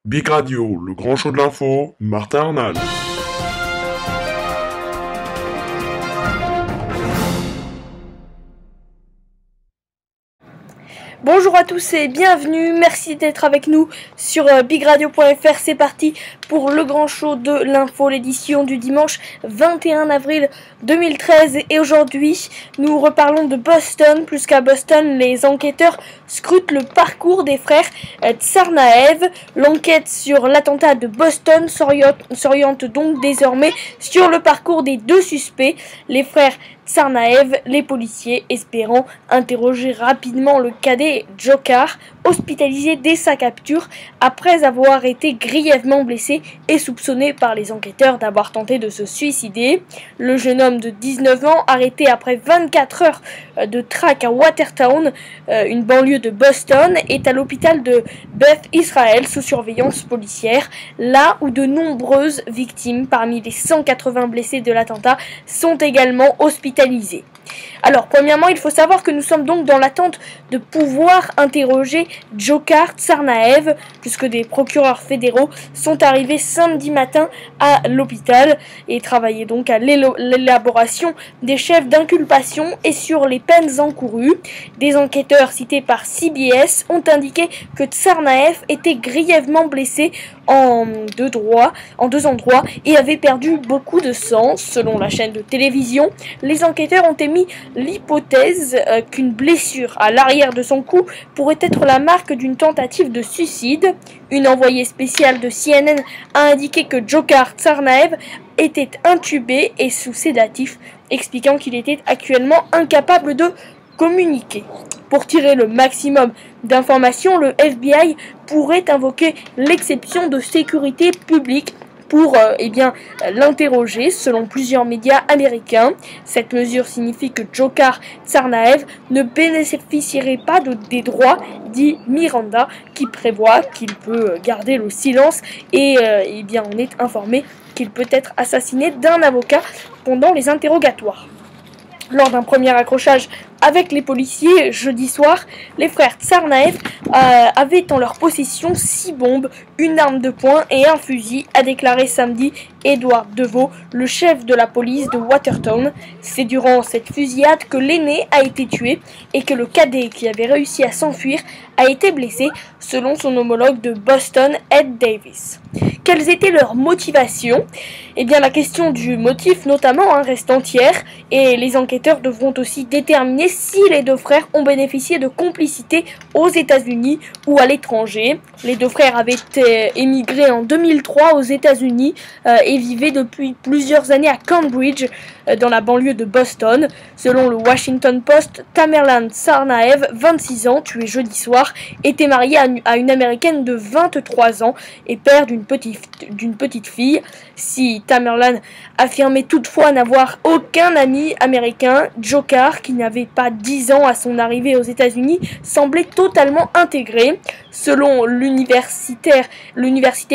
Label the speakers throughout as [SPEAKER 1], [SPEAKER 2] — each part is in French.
[SPEAKER 1] Big Radio, le grand show de l'info, Martin Arnal.
[SPEAKER 2] Bonjour à tous et bienvenue, merci d'être avec nous sur bigradio.fr. C'est parti pour le grand show de l'info, l'édition du dimanche 21 avril 2013. Et aujourd'hui, nous reparlons de Boston. Plus qu'à Boston, les enquêteurs scrutent le parcours des frères Tsarnaev. L'enquête sur l'attentat de Boston s'oriente donc désormais sur le parcours des deux suspects, les frères Tsarnaev, les policiers espérant interroger rapidement le cadet Dzhokhar, hospitalisé dès sa capture après avoir été grièvement blessé et soupçonné par les enquêteurs d'avoir tenté de se suicider. Le jeune homme de 19 ans, arrêté après 24 heures de traque à Watertown, une banlieue de Boston, est à l'hôpital de Beth Israel sous surveillance policière, là où de nombreuses victimes parmi les 180 blessés de l'attentat sont également hospitalisées. Alors, premièrement, il faut savoir que nous sommes donc dans l'attente de pouvoir interroger Dzhokhar Tsarnaev, puisque des procureurs fédéraux sont arrivés samedi matin à l'hôpital et travaillaient donc à l'élaboration des chefs d'inculpation et sur les peines encourues. Des enquêteurs cités par CBS ont indiqué que Tsarnaev était grièvement blessé en deux endroits et avait perdu beaucoup de sang. Selon la chaîne de télévision, les enquêteurs ont émis l'hypothèse qu'une blessure à l'arrière de son cou pourrait être la marque d'une tentative de suicide. Une envoyée spéciale de CNN a indiqué que Dzhokhar Tsarnaev était intubé et sous sédatif, expliquant qu'il était actuellement incapable de communiquer. Pour tirer le maximum d'informations, le FBI pourrait invoquer l'exception de sécurité publique pour l'interroger, selon plusieurs médias américains. Cette mesure signifie que Dzhokhar Tsarnaev ne bénéficierait pas des droits dits Miranda, qui prévoit qu'il peut garder le silence et on est informé qu'il peut être assassiné d'un avocat pendant les interrogatoires. Lors d'un premier accrochage avec les policiers jeudi soir, les frères Tsarnaev avaient en leur possession 6 bombes, une arme de poing et un fusil, a déclaré samedi Edward DeVoe, le chef de la police de Watertown. C'est durant cette fusillade que l'aîné a été tué et que le cadet qui avait réussi à s'enfuir a été blessé, selon son homologue de Boston, Ed Davis. Quelles étaient leurs motivations ? Eh bien, la question du motif notamment reste entière et les enquêteurs devront aussi déterminer si les deux frères ont bénéficié de complicité aux États-Unis ou à l'étranger. Les deux frères avaient émigré en 2003 aux États-Unis et vivaient depuis plusieurs années à Cambridge, dans la banlieue de Boston. Selon le Washington Post, Tamerlan Tsarnaev, 26 ans, tué jeudi soir, était marié à une Américaine de 23 ans et père d'une petite fille. Si Tamerlan affirmait toutefois n'avoir aucun ami américain, Dzhokhar, qui n'avait pas 10 ans à son arrivée aux États-Unis, semblait totalement intégré. Selon l'université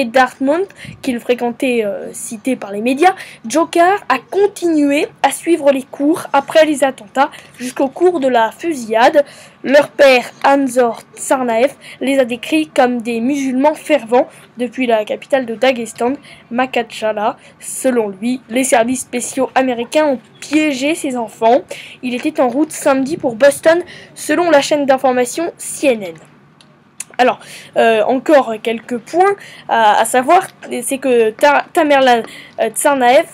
[SPEAKER 2] Dartmouth, qu'il fréquentait, cité par les médias, Dzhokhar a continué à suivre les cours après les attentats jusqu'au cours de la fusillade. Leur père, Anzor Tsarnaev, les a décrits comme des musulmans fervents depuis la capitale de Daghestan, Makhachkala. Selon lui, les services spéciaux américains ont piégé ses enfants. Il était en route samedi pour Boston, selon la chaîne d'information CNN. Alors, encore quelques points à savoir, c'est que Tamerlan Tsarnaev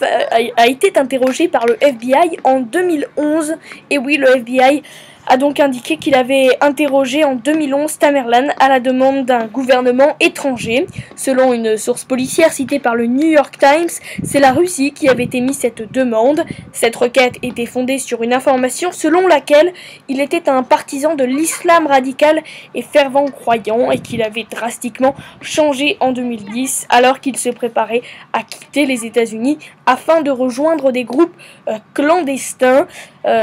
[SPEAKER 2] a été interrogé par le FBI en 2011. Et oui, le FBI a donc indiqué qu'il avait interrogé en 2011 Tamerlan à la demande d'un gouvernement étranger. Selon une source policière citée par le New York Times, c'est la Russie qui avait émis cette demande. Cette requête était fondée sur une information selon laquelle il était un partisan de l'islam radical et fervent croyant et qu'il avait drastiquement changé en 2010 alors qu'il se préparait à quitter les États-Unis afin de rejoindre des groupes clandestins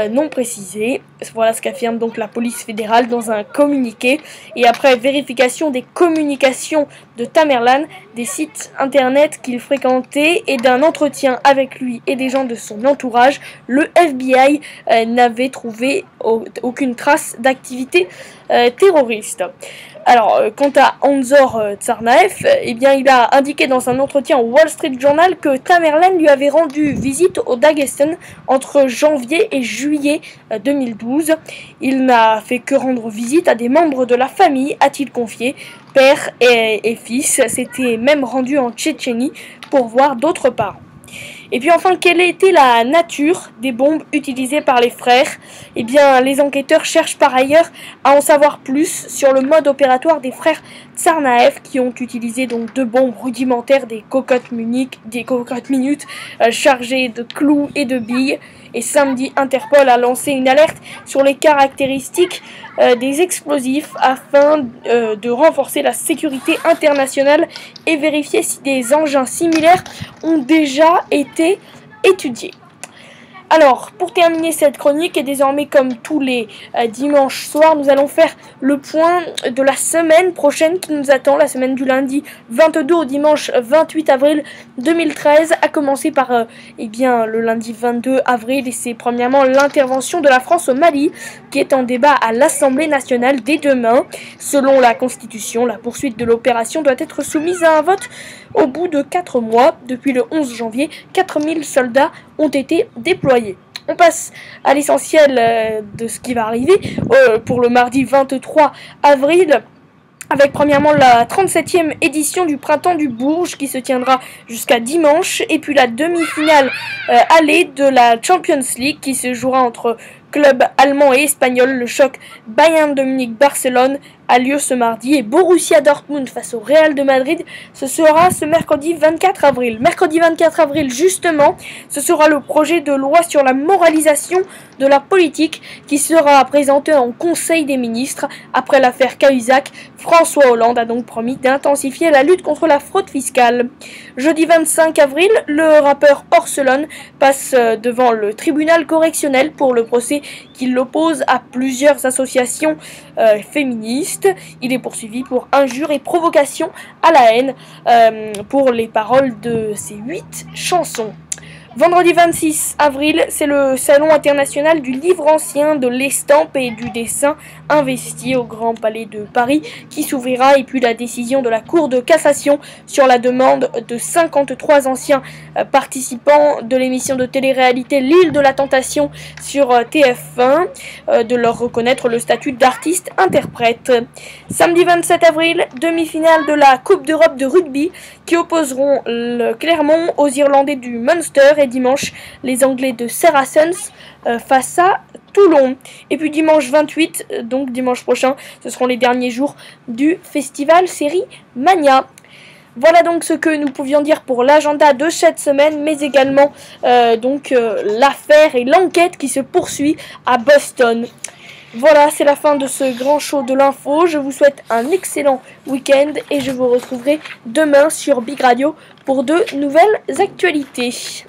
[SPEAKER 2] non précisés. Voilà ce qu'affirme donc la police fédérale dans un communiqué. Et après vérification des communications de Tamerlan, des sites internet qu'il fréquentait et d'un entretien avec lui et des gens de son entourage, le FBI n'avait trouvé aucune trace d'activité terroriste. Alors, quant à Anzor Tsarnaev, eh bien, il a indiqué dans un entretien au Wall Street Journal que Tamerlan lui avait rendu visite au Daghestan entre janvier et juillet 2012. Il n'a fait que rendre visite à des membres de la famille, a-t-il confié. Père et fils s'étaient même rendus en Tchétchénie pour voir d'autres parents. Et puis enfin, quelle était la nature des bombes utilisées par les frères? Eh bien, les enquêteurs cherchent par ailleurs à en savoir plus sur le mode opératoire des frères Tsarnaev qui ont utilisé donc 2 bombes rudimentaires, des cocottes minutes chargées de clous et de billes. Et samedi, Interpol a lancé une alerte sur les caractéristiques des explosifs afin de renforcer la sécurité internationale et vérifier si des engins similaires ont déjà été étudiés. Alors, pour terminer cette chronique, et désormais comme tous les dimanches soirs, nous allons faire le point de la semaine prochaine qui nous attend, la semaine du lundi 22 au dimanche 28 avril 2013, à commencer par le lundi 22 avril, et c'est premièrement l'intervention de la France au Mali, qui est en débat à l'Assemblée nationale dès demain. Selon la Constitution, la poursuite de l'opération doit être soumise à un vote au bout de 4 mois. Depuis le 11 janvier, 4000 soldats ont été déployés. On passe à l'essentiel de ce qui va arriver pour le mardi 23 avril. Avec premièrement la 37e édition du Printemps du Bourges qui se tiendra jusqu'à dimanche. Et puis la demi-finale allée de la Champions League qui se jouera entre clubs allemands et espagnols. Le choc Bayern de Munich-Barcelone a lieu ce mardi. Et Borussia Dortmund face au Real de Madrid, ce sera ce mercredi 24 avril. Mercredi 24 avril, justement, ce sera le projet de loi sur la moralisation de la politique qui sera présenté en Conseil des ministres. Après l'affaire Cahuzac, François Hollande a donc promis d'intensifier la lutte contre la fraude fiscale. Jeudi 25 avril, le rappeur Orselon passe devant le tribunal correctionnel pour le procès qui l'oppose à plusieurs associations féministes. Il est poursuivi pour injure et provocation à la haine pour les paroles de ses 8 chansons. Vendredi 26 avril, c'est le Salon international du livre ancien, de l'estampe et du dessin investi au Grand Palais de Paris qui s'ouvrira, et puis la décision de la Cour de cassation sur la demande de 53 anciens participants de l'émission de télé-réalité L'Île de la Tentation sur TF1 de leur reconnaître le statut d'artiste interprète. Samedi 27 avril, demi-finale de la Coupe d'Europe de rugby qui opposeront le Clermont aux Irlandais du Munster, et dimanche les Anglais de Saracens face à Toulon. Et puis dimanche 28, donc dimanche prochain, ce seront les derniers jours du festival Série Mania. Voilà donc ce que nous pouvions dire pour l'agenda de cette semaine, mais également l'affaire et l'enquête qui se poursuit à Boston. Voilà, c'est la fin de ce grand show de l'info. Je vous souhaite un excellent week-end et je vous retrouverai demain sur Big Radio pour de nouvelles actualités.